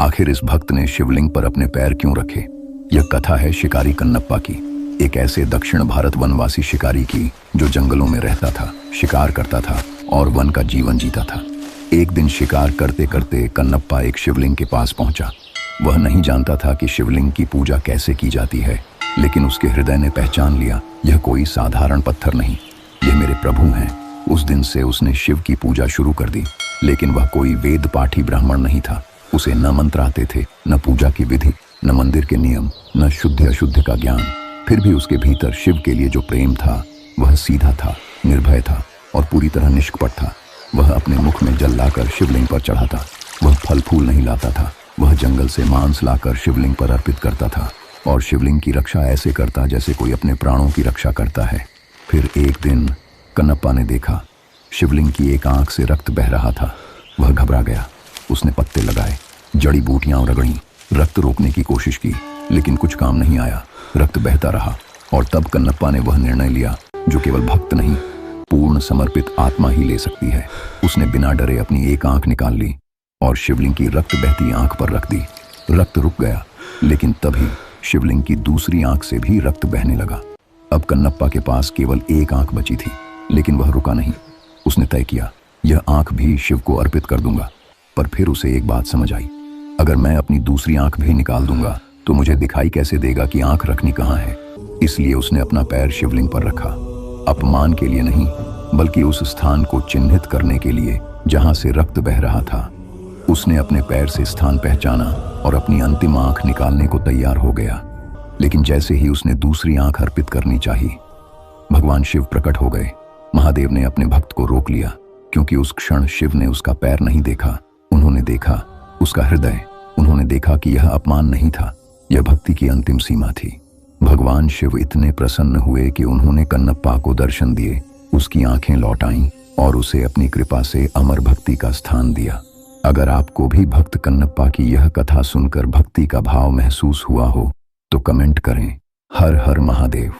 आखिर इस भक्त ने शिवलिंग पर अपने पैर क्यों रखे? यह कथा है शिकारी कन्नप्पा की, एक ऐसे दक्षिण भारत वनवासी शिकारी की जो जंगलों में रहता था, शिकार करता था और वन का जीवन जीता था। एक दिन शिकार करते करते कन्नप्पा एक शिवलिंग के पास पहुंचा। वह नहीं जानता था कि शिवलिंग की पूजा कैसे की जाती है, लेकिन उसके हृदय ने पहचान लिया, यह कोई साधारण पत्थर नहीं, यह मेरे प्रभु हैं। उस दिन से उसने शिव की पूजा शुरू कर दी, लेकिन वह कोई वेद पाठी ब्राह्मण नहीं था। उसे न मंत्र आते थे, न पूजा की विधि, न मंदिर के नियम, न शुद्ध अशुद्ध का ज्ञान। फिर भी उसके भीतर शिव के लिए जो प्रेम था वह सीधा था, निर्भय था और पूरी तरह निष्कपट था। वह अपने मुख में जल लाकर शिवलिंग पर चढ़ाता, वह फल फूल नहीं लाता था, वह जंगल से मांस लाकर शिवलिंग पर अर्पित करता था और शिवलिंग की रक्षा ऐसे करता जैसे कोई अपने प्राणों की रक्षा करता है। फिर एक दिन कन्नप्पा ने देखा शिवलिंग की एक आंख से रक्त बह रहा था। वह घबरा गया। उसने पत्ते लगाए, जड़ी बूटियां रगड़ी, रक्त रोकने की कोशिश की, लेकिन कुछ काम नहीं आया। रक्त बहता रहा और तब कन्नप्पा ने वह निर्णय लिया जो केवल भक्त नहीं, पूर्ण समर्पित आत्मा ही ले सकती है। उसने बिना डरे अपनी एक आंख निकाल ली और शिवलिंग की रक्त बहती आंख पर रख दी। रक्त रुक गया, लेकिन तभी शिवलिंग की दूसरी आंख से भी रक्त बहने लगा। अब कन्नप्पा के पास केवल एक आंख बची थी, लेकिन वह रुका नहीं। उसने तय किया, यह आंख भी शिव को अर्पित कर दूंगा। पर फिर उसे एक बात समझ आई, अगर मैं अपनी दूसरी आंख भी निकाल दूंगा तो मुझे दिखाई कैसे देगा कि आंख रखनी कहाँ है। इसलिए उसने अपना पैर शिवलिंग पर रखा, अपमान के लिए नहीं, बल्कि उस स्थान को चिन्हित करने के लिए जहां से रक्त बह रहा था। उसने अपने पैर से स्थान पहचाना और अपनी अंतिम आंख निकालने को तैयार हो गया। लेकिन जैसे ही उसने दूसरी आंख अर्पित करनी चाहिए, भगवान शिव प्रकट हो गए। महादेव ने अपने भक्त को रोक लिया, क्योंकि उस क्षण शिव ने उसका पैर नहीं देखा, उन्होंने देखा उसका हृदय। उन्होंने देखा कि यह अपमान नहीं था, यह भक्ति की अंतिम सीमा थी। भगवान शिव इतने प्रसन्न हुए कि उन्होंने कन्नप्पा को दर्शन दिए, उसकी आंखें लौट आईं और उसे अपनी कृपा से अमर भक्ति का स्थान दिया। अगर आपको भी भक्त कन्नप्पा की यह कथा सुनकर भक्ति का भाव महसूस हुआ हो तो कमेंट करें। हर हर महादेव।